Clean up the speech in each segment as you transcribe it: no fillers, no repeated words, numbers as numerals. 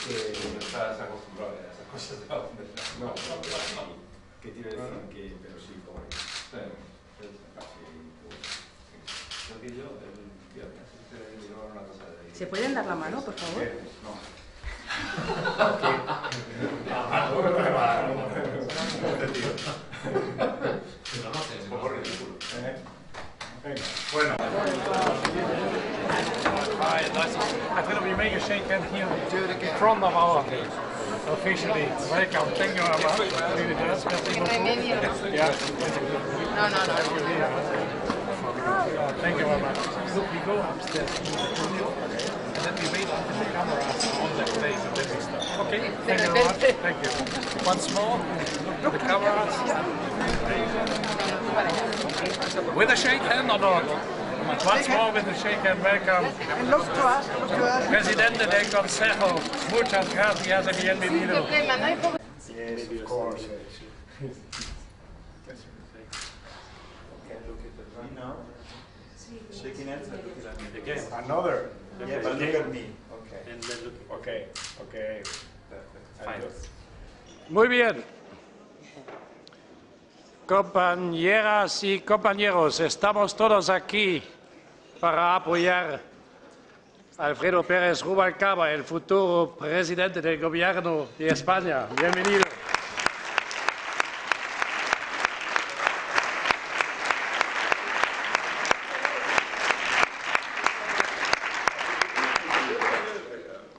que no estás acostumbrado a esas cosas de la bandera. No, que quiero decir que, pero sí, como es. Lo que yo, el viernes, ustedes llevaron una cosa de ahí. ¿Se pueden dar la mano, por favor? No. Un poco ridículo. Bueno. I think we make a shake hand here in front of our officially. Welcome. Thank you very much. Really does. Yeah. No. Thank you very much. Look, we go upstairs to the studio and then we wait until the camera is on that place and then we start. Okay? Thank you very much. Thank you. Once more, look the cameras. With a shake hand or not? Once more with a shake hand, welcome. And look to us. Presidente del Consejo, muchas gracias y bienvenido. Yes, of course. Shaking hands and looking at me. Again. Another. Yeah, but look at me. Okay. And then look. Okay. Okay. Fine. Muy bien. Compañeras y compañeros, estamos todos aquí para apoyar a Alfredo Pérez Rubalcaba, el futuro presidente del gobierno de España. Bienvenido.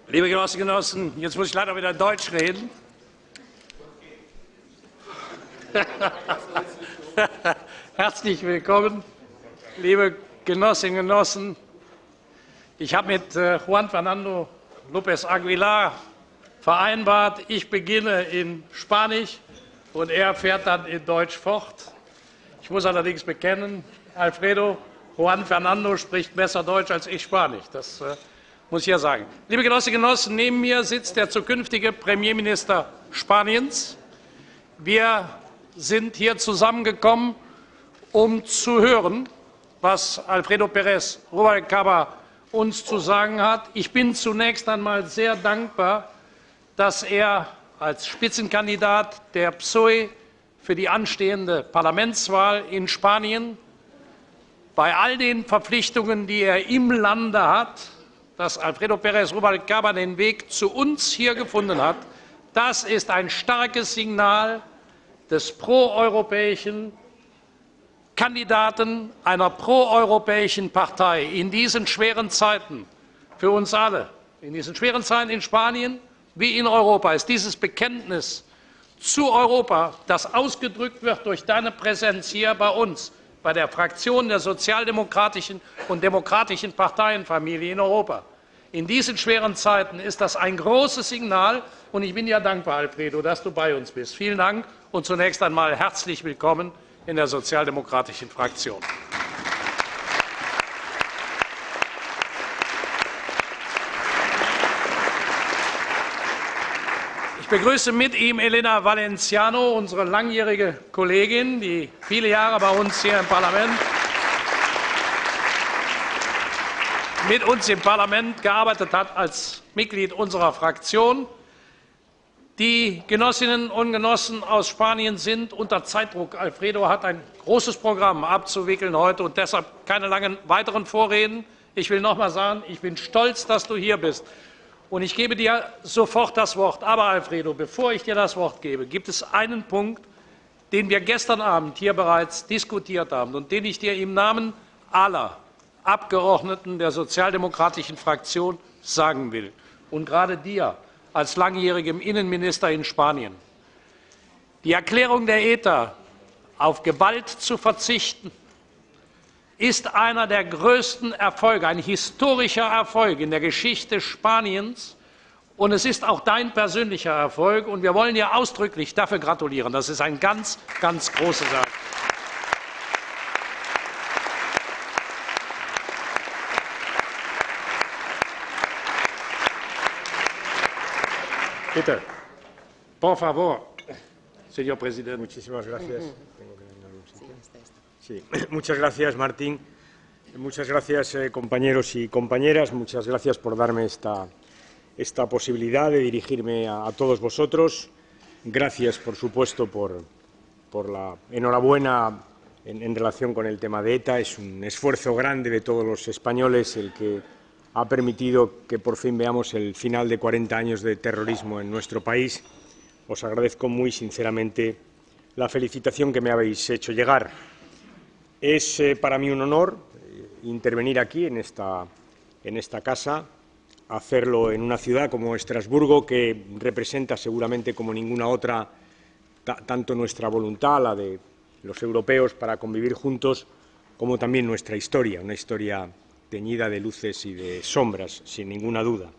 Liebe Genossinnen und Genossen, jetzt muss ich leider wieder Deutsch reden. Herzlich willkommen, liebe Genossinnen und Genossen. Ich habe mit Juan Fernando López Aguilar vereinbart, ich beginne in Spanisch und er fährt dann in Deutsch fort. Ich muss allerdings bekennen, Alfredo, Juan Fernando spricht besser Deutsch als ich Spanisch. Das muss ich ja sagen. Liebe Genossinnen und Genossen, neben mir sitzt der zukünftige Premierminister Spaniens. Wir sind hier zusammengekommen, um zu hören, was Alfredo Pérez Rubalcaba uns zu sagen hat. Ich bin zunächst einmal sehr dankbar, dass er als Spitzenkandidat der PSOE für die anstehende Parlamentswahl in Spanien bei all den Verpflichtungen, die er im Lande hat, dass Alfredo Pérez Rubalcaba den Weg zu uns hier gefunden hat. Das ist ein starkes Signal des proeuropäischen Kandidaten einer proeuropäischen Partei in diesen schweren Zeiten für uns alle, in diesen schweren Zeiten in Spanien wie in Europa, ist dieses Bekenntnis zu Europa, das ausgedrückt wird durch deine Präsenz hier bei uns, bei der Fraktion der sozialdemokratischen und demokratischen Parteienfamilie in Europa. In diesen schweren Zeiten ist das ein großes Signal und ich bin dir dankbar, Alfredo, dass du bei uns bist. Vielen Dank und zunächst einmal herzlich willkommen in der sozialdemokratischen Fraktion. Ich begrüße mit ihm Elena Valenciano, unsere langjährige Kollegin, die viele Jahre bei uns hier im Parlament mit uns im Parlament gearbeitet hat als Mitglied unserer Fraktion. Die Genossinnen und Genossen aus Spanien sind unter Zeitdruck. Alfredo hat ein großes Programm abzuwickeln heute und deshalb keine langen weiteren Vorreden. Ich will noch einmal sagen, ich bin stolz, dass du hier bist. Und ich gebe dir sofort das Wort. Aber, Alfredo, bevor ich dir das Wort gebe, gibt es einen Punkt, den wir gestern Abend hier bereits diskutiert haben und den ich dir im Namen aller Abgeordneten der sozialdemokratischen Fraktion sagen will. Und gerade dir als langjährigem Innenminister in Spanien. Die Erklärung der ETA, auf Gewalt zu verzichten, ist einer der größten Erfolge, ein historischer Erfolg in der Geschichte Spaniens. Und es ist auch dein persönlicher Erfolg. Und wir wollen dir ausdrücklich dafür gratulieren. Das ist ein ganz, ganz großes Erfolg. Bitte. Por favor, señor presidente. Muchísimas gracias. Sí. Muchas gracias, Martín. Muchas gracias, compañeros y compañeras. Muchas gracias por darme esta posibilidad de dirigirme a todos vosotros. Gracias, por supuesto, por la enhorabuena en relación con el tema de ETA. Es un esfuerzo grande de todos los españoles el que ha permitido que por fin veamos el final de 40 años de terrorismo en nuestro país. Os agradezco muy sinceramente la felicitación que me habéis hecho llegar. Es para mí un honor intervenir aquí, en esta casa, hacerlo en una ciudad como Estrasburgo, que representa seguramente como ninguna otra tanto nuestra voluntad, la de los europeos, para convivir juntos, como también nuestra historia, una historia teñida de luces y de sombras, sin ninguna duda.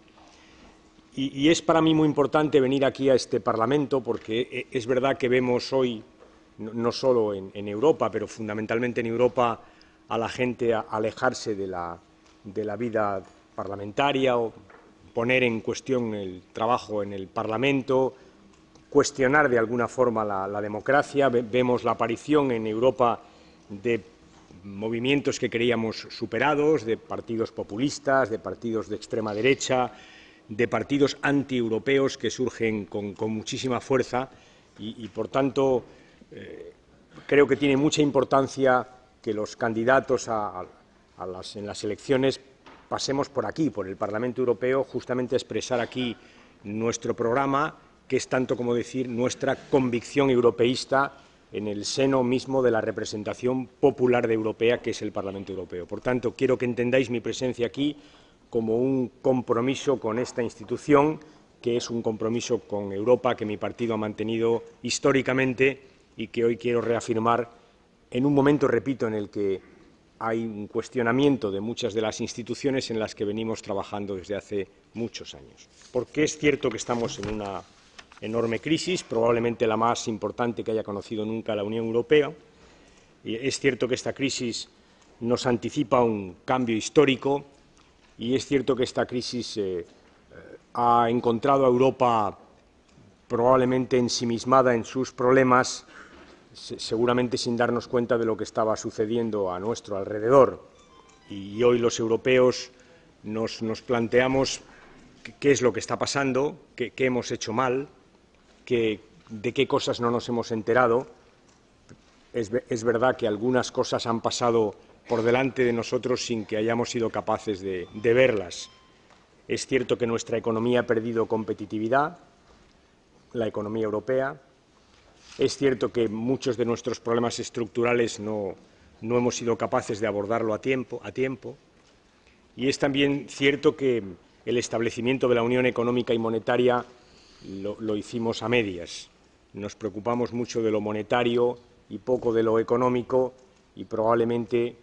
Y es para mí muy importante venir aquí a este Parlamento, porque es verdad que vemos hoy, no solo en Europa, pero fundamentalmente en Europa, a la gente alejarse de la vida parlamentaria, o poner en cuestión el trabajo en el Parlamento, cuestionar de alguna forma la democracia. Vemos la aparición en Europa de movimientos que creíamos superados, de partidos populistas, de partidos de extrema derecha, de partidos antieuropeos que surgen con muchísima fuerza y por tanto, creo que tiene mucha importancia que los candidatos en las elecciones pasemos por aquí, por el Parlamento Europeo, justamente a expresar aquí nuestro programa, que es tanto como decir nuestra convicción europeísta en el seno mismo de la representación popular de europea, que es el Parlamento Europeo. Por tanto, quiero que entendáis mi presencia aquí como un compromiso con esta institución, que es un compromiso con Europa que mi partido ha mantenido históricamente y que hoy quiero reafirmar en un momento, repito, en el que hay un cuestionamiento de muchas de las instituciones en las que venimos trabajando desde hace muchos años. Porque es cierto que estamos en una enorme crisis, probablemente la más importante que haya conocido nunca la Unión Europea. Y es cierto que esta crisis nos anticipa un cambio histórico y es cierto que esta crisis ha encontrado a Europa probablemente ensimismada en sus problemas, seguramente sin darnos cuenta de lo que estaba sucediendo a nuestro alrededor. Y hoy los europeos nos planteamos qué es lo que está pasando, qué hemos hecho mal, de qué cosas no nos hemos enterado. Es verdad que algunas cosas han pasado por delante de nosotros sin que hayamos sido capaces de verlas. Es cierto que nuestra economía ha perdido competitividad, la economía europea. Es cierto que muchos de nuestros problemas estructurales no hemos sido capaces de abordarlo a tiempo. Y es también cierto que el establecimiento de la Unión Económica y Monetaria lo hicimos a medias. Nos preocupamos mucho de lo monetario y poco de lo económico, y probablemente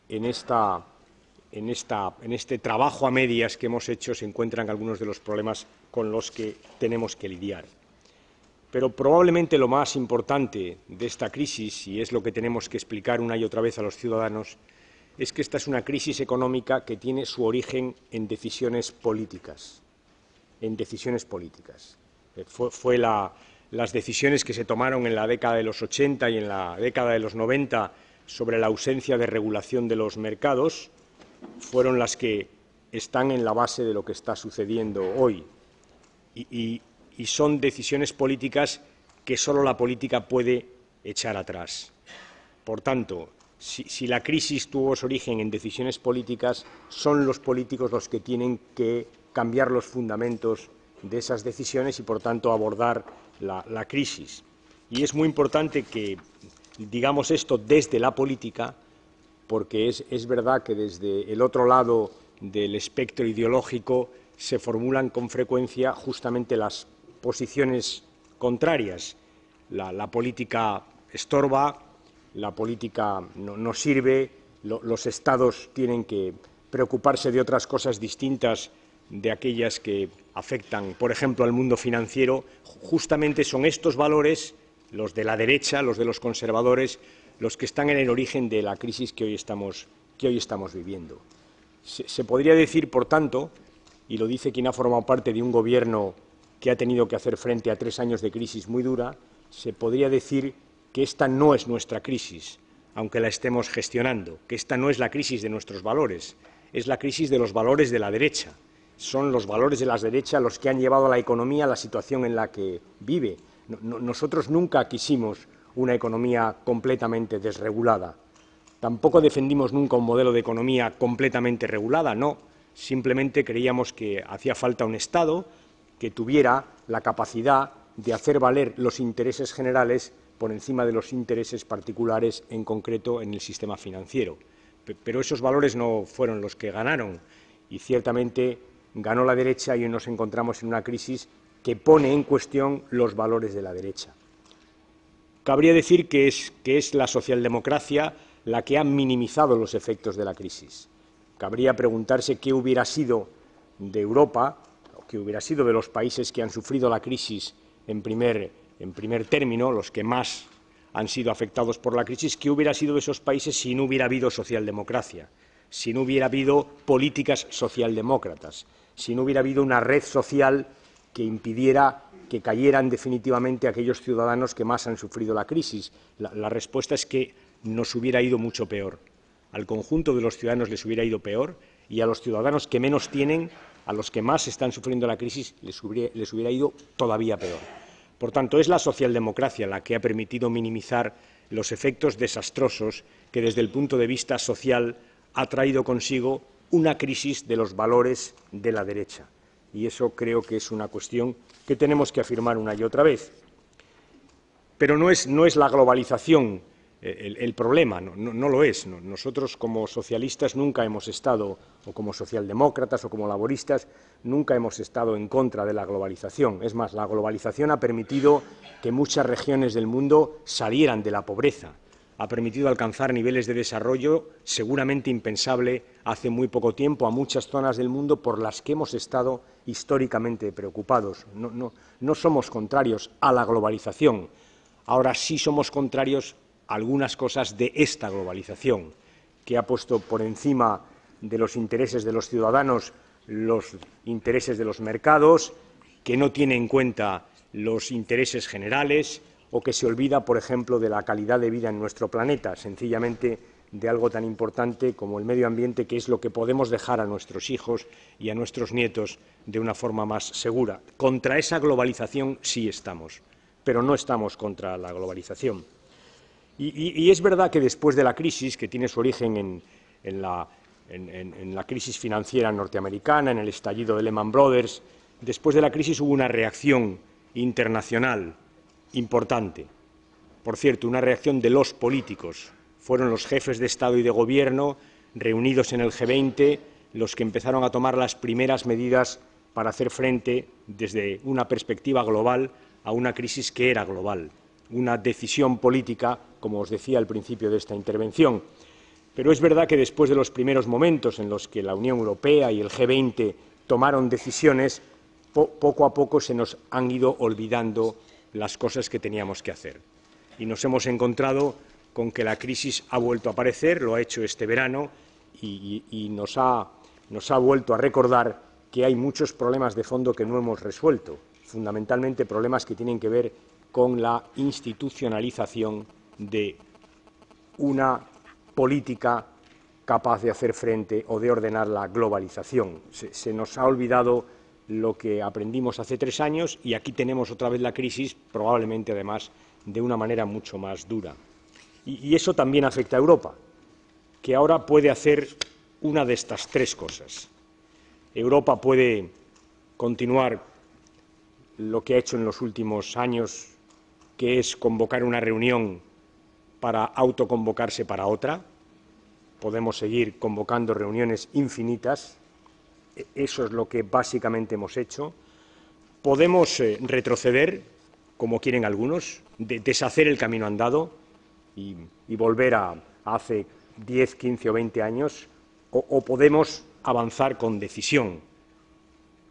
en este trabajo a medias que hemos hecho se encuentran algunos de los problemas con los que tenemos que lidiar. Pero probablemente lo más importante de esta crisis, y es lo que tenemos que explicar una y otra vez a los ciudadanos, es que esta es una crisis económica que tiene su origen en decisiones políticas. Fue las decisiones que se tomaron en la década de los 80 y en la década de los 90 sobre la ausencia de regulación de los mercados, fueron las que están en la base de lo que está sucediendo hoy. Y son decisiones políticas que solo la política puede echar atrás. Por tanto, si la crisis tuvo su origen en decisiones políticas, son los políticos los que tienen que cambiar los fundamentos de esas decisiones y, por tanto, abordar la crisis. Y es muy importante que digamos esto desde la política, porque es verdad que desde el otro lado del espectro ideológico se formulan con frecuencia justamente las posiciones contrarias. La política estorba, la política no sirve, los Estados tienen que preocuparse de otras cosas distintas de aquellas que afectan, por ejemplo, al mundo financiero. Justamente son estos valores, los de la derecha, los de los conservadores, los que están en el origen de la crisis que hoy estamos viviendo. Se podría decir, por tanto, y lo dice quien ha formado parte de un gobierno que ha tenido que hacer frente a 3 años de crisis muy dura, se podría decir que esta no es nuestra crisis, aunque la estemos gestionando, que esta no es la crisis de nuestros valores, es la crisis de los valores de la derecha. son los valores de la derecha los que han llevado a la economía a la situación en la que vive. Nosotros nunca quisimos una economía completamente desregulada. Tampoco defendimos nunca un modelo de economía completamente regulada, no. Simplemente creíamos que hacía falta un Estado que tuviera la capacidad de hacer valer los intereses generales por encima de los intereses particulares, en concreto en el sistema financiero. Pero esos valores no fueron los que ganaron y ciertamente ganó la derecha y hoy nos encontramos en una crisis que pone en cuestión los valores de la derecha. Cabría decir que es la socialdemocracia la que ha minimizado los efectos de la crisis. Cabría preguntarse qué hubiera sido de Europa, o qué hubiera sido de los países que han sufrido la crisis en primer término, los que más han sido afectados por la crisis, qué hubiera sido de esos países si no hubiera habido socialdemocracia, si no hubiera habido políticas socialdemócratas, si no hubiera habido una red social que impidiera que cayeran definitivamente aquellos ciudadanos que más han sufrido la crisis. La respuesta es que nos hubiera ido mucho peor. Al conjunto de los ciudadanos les hubiera ido peor y a los ciudadanos que menos tienen, a los que más están sufriendo la crisis, les hubiera ido todavía peor. Por tanto, es la socialdemocracia la que ha permitido minimizar los efectos desastrosos que, desde el punto de vista social, ha traído consigo una crisis de los valores de la derecha. Y eso creo que es una cuestión que tenemos que afirmar una y otra vez. Pero no es la globalización el problema, no lo es. Nosotros, como socialistas, nunca hemos estado, o como socialdemócratas o como laboristas, nunca hemos estado en contra de la globalización. Es más, la globalización ha permitido que muchas regiones del mundo salieran de la pobreza, ha permitido alcanzar niveles de desarrollo seguramente impensable hace muy poco tiempo a muchas zonas del mundo por las que hemos estado históricamente preocupados. No somos contrarios a la globalización. Ahora sí somos contrarios a algunas cosas de esta globalización, que ha puesto por encima de los intereses de los ciudadanos los intereses de los mercados, que no tiene en cuenta los intereses generales o que se olvida, por ejemplo, de la calidad de vida en nuestro planeta, sencillamente de algo tan importante como el medio ambiente, que es lo que podemos dejar a nuestros hijos y a nuestros nietos de una forma más segura. Contra esa globalización sí estamos, pero no estamos contra la globalización. Y es verdad que después de la crisis, que tiene su origen en la crisis financiera norteamericana, en el estallido de Lehman Brothers, después de la crisis hubo una reacción internacional importante. Por cierto, una reacción de los políticos. Fueron los jefes de Estado y de Gobierno, reunidos en el G20, los que empezaron a tomar las primeras medidas para hacer frente, desde una perspectiva global, a una crisis que era global. Una decisión política, como os decía al principio de esta intervención. Pero es verdad que después de los primeros momentos en los que la Unión Europea y el G20 tomaron decisiones, poco a poco se nos han ido olvidando las cosas que teníamos que hacer. Y nos hemos encontrado con que la crisis ha vuelto a aparecer, lo ha hecho este verano, y nos ha vuelto a recordar que hay muchos problemas de fondo que no hemos resuelto, fundamentalmente problemas que tienen que ver con la institucionalización de una política capaz de hacer frente o de ordenar la globalización. Se nos ha olvidado lo que aprendimos hace 3 años y aquí tenemos otra vez la crisis, probablemente además de una manera mucho más dura. Y eso también afecta a Europa, que ahora puede hacer una de estas 3 cosas. Europa puede continuar lo que ha hecho en los últimos años, que es convocar una reunión para autoconvocarse para otra. Podemos seguir convocando reuniones infinitas. Eso es lo que básicamente hemos hecho. Podemos retroceder, como quieren algunos, deshacer el camino andado y volver a hace 10, 15 o 20 años, o podemos avanzar con decisión,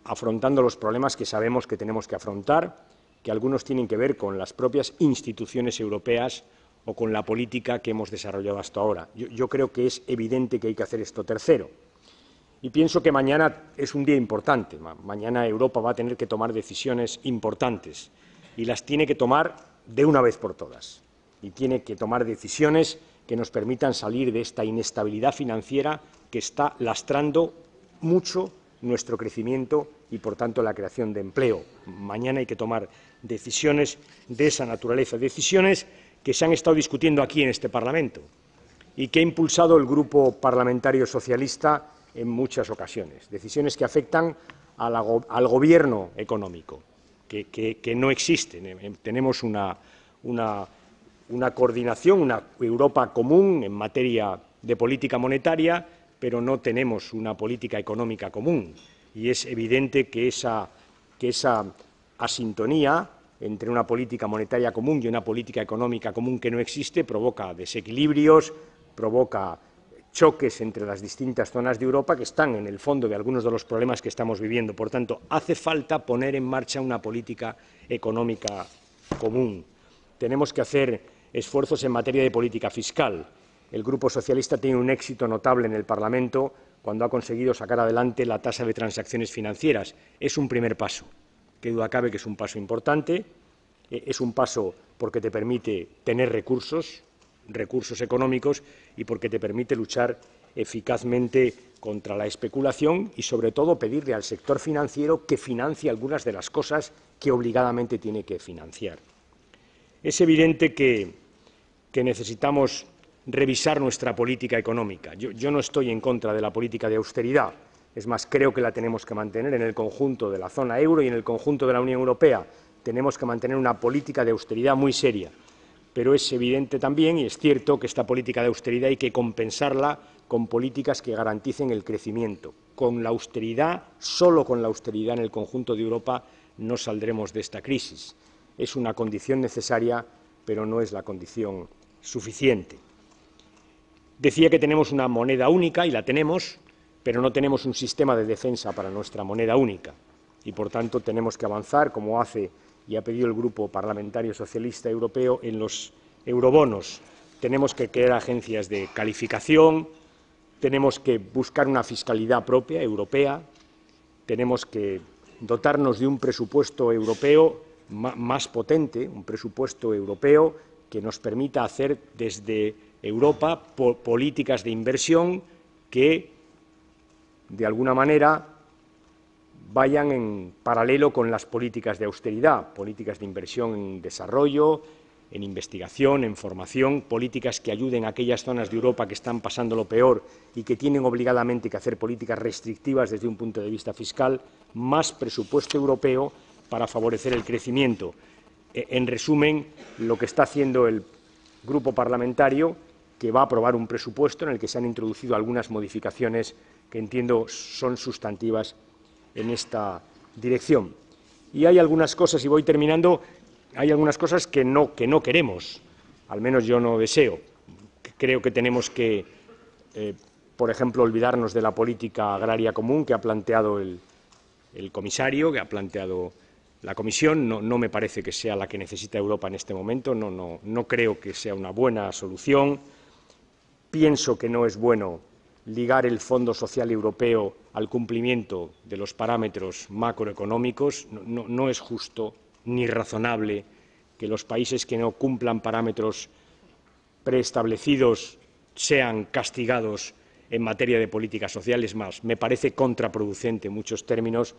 afrontando los problemas que sabemos que tenemos que afrontar, que algunos tienen que ver con las propias instituciones europeas o con la política que hemos desarrollado hasta ahora. Yo creo que es evidente que hay que hacer esto tercero. Y pienso que mañana es un día importante. Mañana Europa va a tener que tomar decisiones importantes y las tiene que tomar de una vez por todas. Y tiene que tomar decisiones que nos permitan salir de esta inestabilidad financiera que está lastrando mucho nuestro crecimiento y, por tanto, la creación de empleo. Mañana hay que tomar decisiones de esa naturaleza, decisiones que se han estado discutiendo aquí en este Parlamento y que ha impulsado el Grupo Parlamentario Socialista en muchas ocasiones, decisiones que afectan al gobierno económico, que no existen. Tenemos una coordinación, una Europa común en materia de política monetaria, pero no tenemos una política económica común. Y es evidente que esa asintonía entre una política monetaria común y una política económica común que no existe provoca desequilibrios, provoca choques entre las distintas zonas de Europa que están en el fondo de algunos de los problemas que estamos viviendo. Por tanto, hace falta poner en marcha una política económica común. Tenemos que hacer esfuerzos en materia de política fiscal. El Grupo Socialista tiene un éxito notable en el Parlamento cuando ha conseguido sacar adelante la tasa de transacciones financieras. Es un primer paso. Qué duda cabe que es un paso importante. Es un paso porque te permite tener recursos económicos y porque te permite luchar eficazmente contra la especulación y, sobre todo, pedirle al sector financiero que financie algunas de las cosas que obligadamente tiene que financiar. Es evidente que necesitamos revisar nuestra política económica. Yo no estoy en contra de la política de austeridad. Es más, creo que la tenemos que mantener en el conjunto de la zona euro y en el conjunto de la Unión Europea. Tenemos que mantener una política de austeridad muy seria. Pero es evidente también, y es cierto, que esta política de austeridad hay que compensarla con políticas que garanticen el crecimiento. Con la austeridad, solo con la austeridad en el conjunto de Europa, no saldremos de esta crisis. Es una condición necesaria, pero no es la condición suficiente. Decía que tenemos una moneda única, y la tenemos, pero no tenemos un sistema de defensa para nuestra moneda única. Y, por tanto, tenemos que avanzar, como hace y ha pedido el Grupo Parlamentario Socialista Europeo, en los eurobonos. Tenemos que crear agencias de calificación, tenemos que buscar una fiscalidad propia, europea, tenemos que dotarnos de un presupuesto europeo más potente, un presupuesto europeo que nos permita hacer desde Europa políticas de inversión que, de alguna manera, vayan en paralelo con las políticas de austeridad, políticas de inversión en desarrollo, en investigación, en formación, políticas que ayuden a aquellas zonas de Europa que están pasando lo peor y que tienen obligadamente que hacer políticas restrictivas desde un punto de vista fiscal, más presupuesto europeo para favorecer el crecimiento. En resumen, lo que está haciendo el Grupo Parlamentario, que va a aprobar un presupuesto en el que se han introducido algunas modificaciones que entiendo son sustantivas en esta dirección. Y hay algunas cosas, y voy terminando, hay algunas cosas que no queremos, al menos yo no deseo. Creo que tenemos que, por ejemplo, olvidarnos de la política agraria común que ha planteado el comisario, que ha planteado la Comisión. No me parece que sea la que necesita Europa en este momento, no creo que sea una buena solución. Pienso que no es bueno ligar el Fondo Social Europeo al cumplimiento de los parámetros macroeconómicos. No es justo ni razonable que los países que no cumplan parámetros preestablecidos sean castigados en materia de políticas sociales. Más, me parece contraproducente en muchos términos,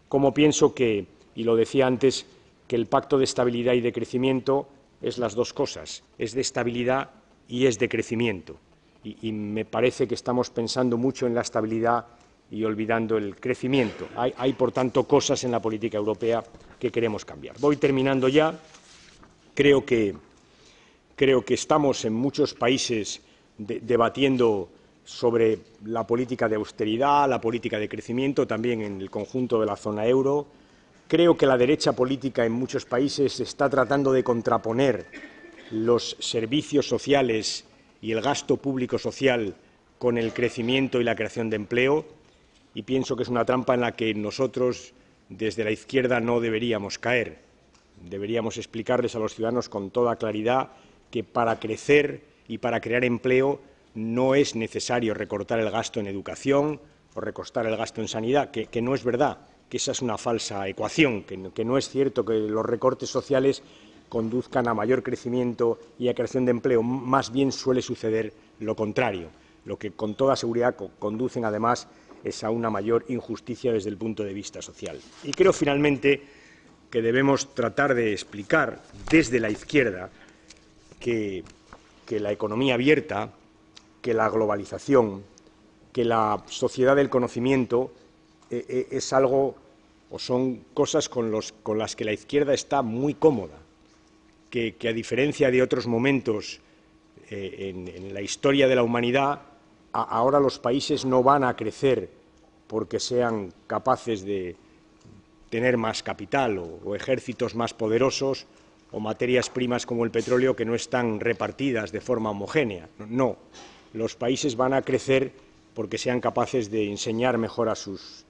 como pienso que, y lo decía antes, que el Pacto de Estabilidad y de Crecimiento es las dos cosas, es de estabilidad y es de crecimiento. Y me parece que estamos pensando mucho en la estabilidad y olvidando el crecimiento. Hay, por tanto, cosas en la política europea que queremos cambiar. Voy terminando ya. Creo que estamos en muchos países debatiendo sobre la política de austeridad, la política de crecimiento, también en el conjunto de la zona euro. Creo que la derecha política en muchos países está tratando de contraponer los servicios sociales y el gasto público social con el crecimiento y la creación de empleo, y pienso que es una trampa en la que nosotros, desde la izquierda, no deberíamos caer. Deberíamos explicarles a los ciudadanos con toda claridad que para crecer y para crear empleo no es necesario recortar el gasto en educación o recortar el gasto en sanidad, que no es verdad, que esa es una falsa ecuación, que no es cierto que los recortes sociales conduzcan a mayor crecimiento y a creación de empleo. Más bien suele suceder lo contrario. Lo que con toda seguridad conducen, además, es a una mayor injusticia desde el punto de vista social. Y creo, finalmente, que debemos tratar de explicar desde la izquierda que la economía abierta, que la globalización, que la sociedad del conocimiento es algo o son cosas con las que la izquierda está muy cómoda, que a diferencia de otros momentos en la historia de la humanidad, ahora los países no van a crecer porque sean capaces de tener más capital o ejércitos más poderosos o materias primas como el petróleo que no están repartidas de forma homogénea. No, los países van a crecer porque sean capaces de enseñar mejor a sus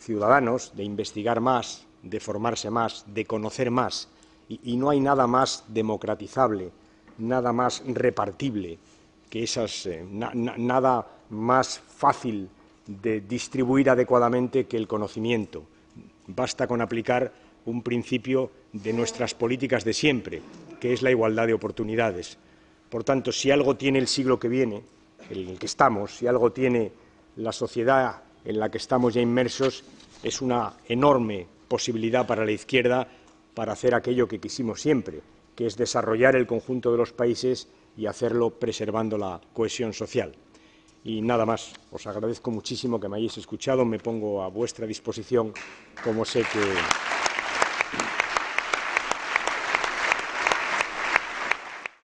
ciudadanos, de investigar más, de formarse más, de conocer más. Y no hay nada más democratizable, nada más repartible, que nada más fácil de distribuir adecuadamente que el conocimiento. Basta con aplicar un principio de nuestras políticas de siempre, que es la igualdad de oportunidades. Por tanto, si algo tiene el siglo que viene, en el que estamos, si algo tiene la sociedad en la que estamos ya inmersos, es una enorme posibilidad para la izquierda para hacer aquello que quisimos siempre, que es desarrollar el conjunto de los países y hacerlo preservando la cohesión social. Y nada más, os agradezco muchísimo que me hayáis escuchado, me pongo a vuestra disposición, como sé que